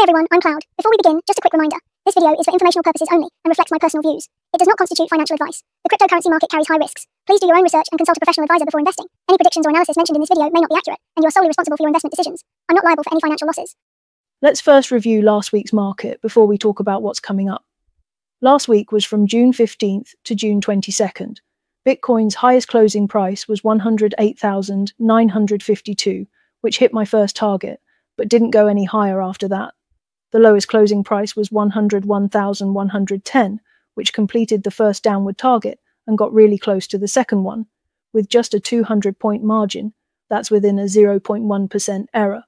Hi everyone, I'm Cloud. Before we begin, just a quick reminder. This video is for informational purposes only and reflects my personal views. It does not constitute financial advice. The cryptocurrency market carries high risks. Please do your own research and consult a professional advisor before investing. Any predictions or analysis mentioned in this video may not be accurate, and you are solely responsible for your investment decisions. I'm not liable for any financial losses. Let's first review last week's market before we talk about what's coming up. Last week was from June 15th to June 22nd. Bitcoin's highest closing price was $108,952, which hit my first target, but didn't go any higher after that. The lowest closing price was $101,110, which completed the first downward target and got really close to the second one, with just a 200-point margin. That's within a 0.1% error.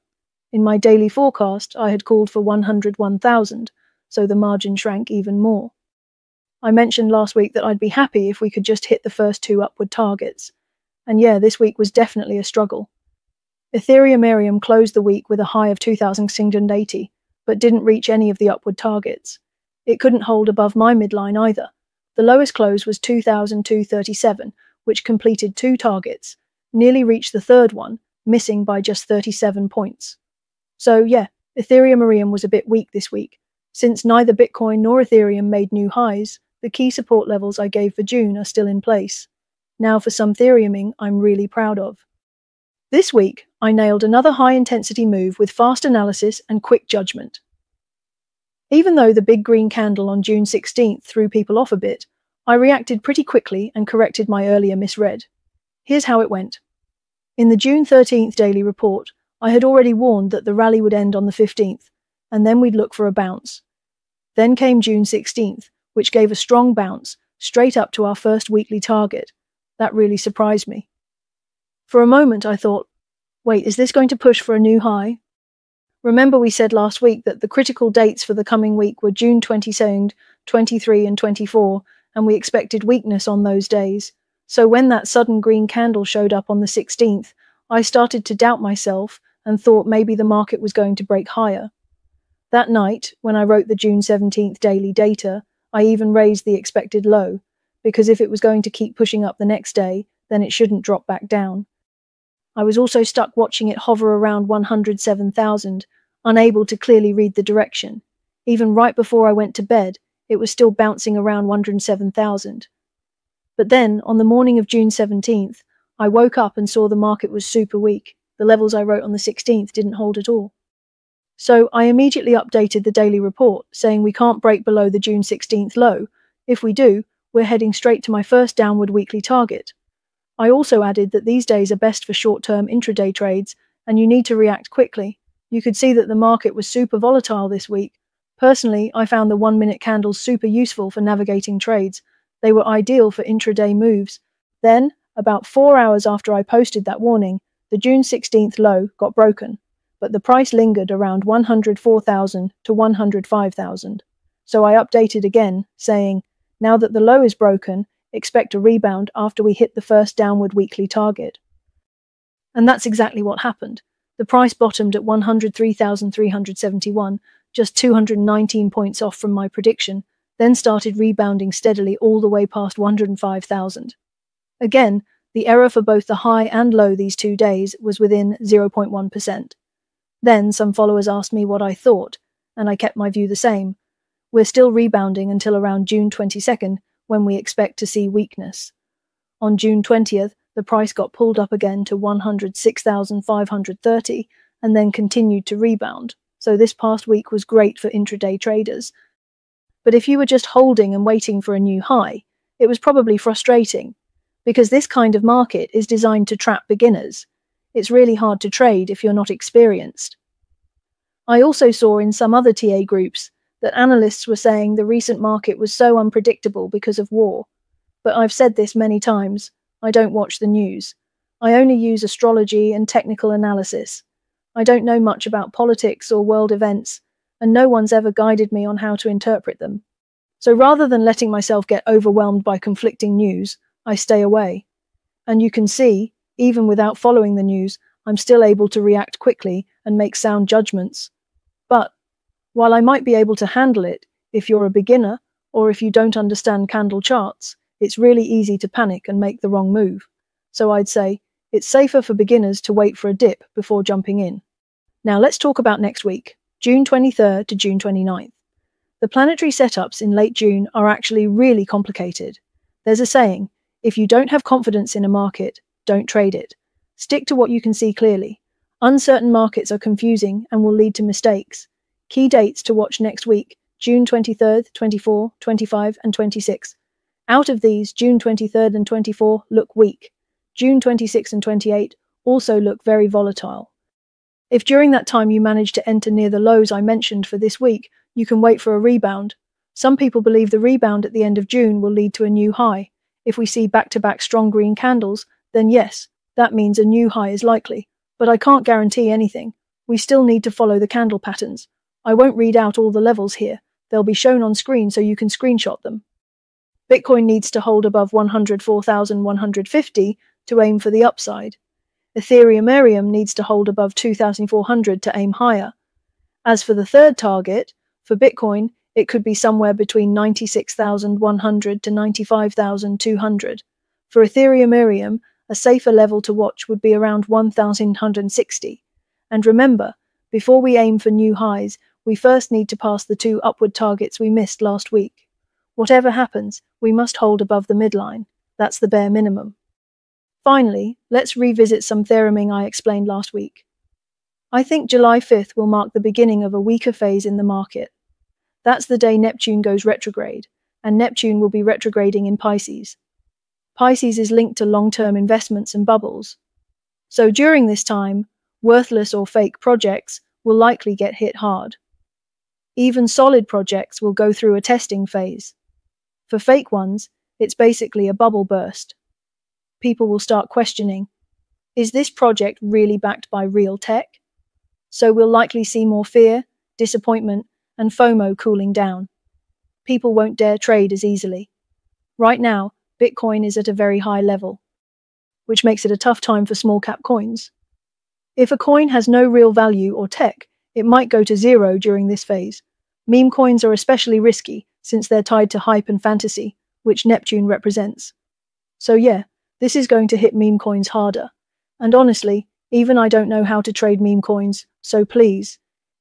In my daily forecast, I had called for 101,000, so the margin shrank even more. I mentioned last week that I'd be happy if we could just hit the first two upward targets. And yeah, this week was definitely a struggle. Ethereum closed the week with a high of 2,680, but didn't reach any of the upward targets. It couldn't hold above my midline either. The lowest close was 2,237, which completed two targets, nearly reached the third one, missing by just 37 points. So yeah, Ethereum was a bit weak this week. Since neither Bitcoin nor Ethereum made new highs, the key support levels I gave for June are still in place. Now for some Ethereuming I'm really proud of. This week, I nailed another high-intensity move with fast analysis and quick judgment. Even though the big green candle on June 16th threw people off a bit, I reacted pretty quickly and corrected my earlier misread. Here's how it went. In the June 13th daily report, I had already warned that the rally would end on the 15th, and then we'd look for a bounce. Then came June 16th, which gave a strong bounce, straight up to our first weekly target. That really surprised me. For a moment I thought, wait, is this going to push for a new high? Remember we said last week that the critical dates for the coming week were June 22nd, 23 and 24, and we expected weakness on those days. So when that sudden green candle showed up on the 16th, I started to doubt myself and thought maybe the market was going to break higher. That night, when I wrote the June 17th daily data, I even raised the expected low, because if it was going to keep pushing up the next day, then it shouldn't drop back down. I was also stuck watching it hover around 107,000, unable to clearly read the direction. Even right before I went to bed, it was still bouncing around 107,000. But then, on the morning of June 17th, I woke up and saw the market was super weak. The levels I wrote on the 16th didn't hold at all. So I immediately updated the daily report, saying we can't break below the June 16th low. If we do, we're heading straight to my first downward weekly target. I also added that these days are best for short-term intraday trades, and you need to react quickly. You could see that the market was super volatile this week. Personally, I found the 1-minute candles super useful for navigating trades. They were ideal for intraday moves. Then, about 4 hours after I posted that warning, the June 16th low got broken, but the price lingered around 104,000 to 105,000. So I updated again, saying, now that the low is broken, expect a rebound after we hit the first downward weekly target. And that's exactly what happened. The price bottomed at 103,371, just 219 points off from my prediction, then started rebounding steadily all the way past 105,000. Again, the error for both the high and low these 2 days was within 0.1%. Then some followers asked me what I thought, and I kept my view the same. We're still rebounding until around June 22nd, when we expect to see weakness. On June 20th, the price got pulled up again to 106,530 and then continued to rebound, so this past week was great for intraday traders. But if you were just holding and waiting for a new high, it was probably frustrating, because this kind of market is designed to trap beginners. It's really hard to trade if you're not experienced. I also saw in some other TA groups that analysts were saying the recent market was so unpredictable because of war. But I've said this many times, I don't watch the news. I only use astrology and technical analysis. I don't know much about politics or world events, and no one's ever guided me on how to interpret them. So rather than letting myself get overwhelmed by conflicting news, I stay away. And you can see, even without following the news, I'm still able to react quickly and make sound judgments. But while I might be able to handle it, if you're a beginner or if you don't understand candle charts, it's really easy to panic and make the wrong move. So I'd say it's safer for beginners to wait for a dip before jumping in. Now let's talk about next week. June 23rd to June 29th. The planetary setups in late June are actually really complicated. There's a saying, if you don't have confidence in a market, don't trade it. Stick to what you can see clearly. Uncertain markets are confusing and will lead to mistakes. Key dates to watch next week, June 23rd, 24, 25, and 26. Out of these, June 23rd and 24 look weak. June 26 and 28 also look very volatile. If during that time you manage to enter near the lows I mentioned for this week, you can wait for a rebound. Some people believe the rebound at the end of June will lead to a new high. If we see back-to-back strong green candles, then yes, that means a new high is likely. But I can't guarantee anything. We still need to follow the candle patterns. I won't read out all the levels here. They'll be shown on screen so you can screenshot them. Bitcoin needs to hold above 104,150 to aim for the upside. Ethereum needs to hold above 2,400 to aim higher. As for the third target, for Bitcoin, it could be somewhere between 96,100 to 95,200. For Ethereum, a safer level to watch would be around 1,160. And remember, before we aim for new highs, we first need to pass the 2 upward targets we missed last week. Whatever happens, we must hold above the midline. That's the bare minimum. Finally, let's revisit some theoreming I explained last week. I think July 5th will mark the beginning of a weaker phase in the market. That's the day Neptune goes retrograde, and Neptune will be retrograding in Pisces. Pisces is linked to long-term investments and bubbles. So during this time, worthless or fake projects will likely get hit hard. Even solid projects will go through a testing phase. For fake ones, it's basically a bubble burst. People will start questioning, is this project really backed by real tech? So we'll likely see more fear, disappointment, and FOMO cooling down. People won't dare trade as easily. Right now, Bitcoin is at a very high level, which makes it a tough time for small cap coins. If a coin has no real value or tech, it might go to zero during this phase. Meme coins are especially risky since they're tied to hype and fantasy, which Neptune represents. So yeah, this is going to hit meme coins harder. And honestly, even I don't know how to trade meme coins, so please,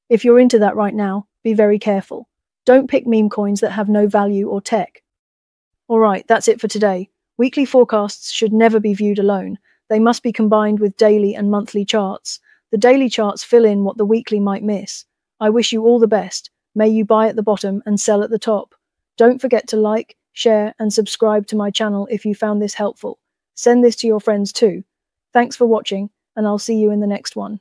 if you're into that right now, be very careful. Don't pick meme coins that have no value or tech. Alright, that's it for today. Weekly forecasts should never be viewed alone. They must be combined with daily and monthly charts. The daily charts fill in what the weekly might miss. I wish you all the best. May you buy at the bottom and sell at the top. Don't forget to like, share, and subscribe to my channel if you found this helpful. Send this to your friends too. Thanks for watching, and I'll see you in the next one.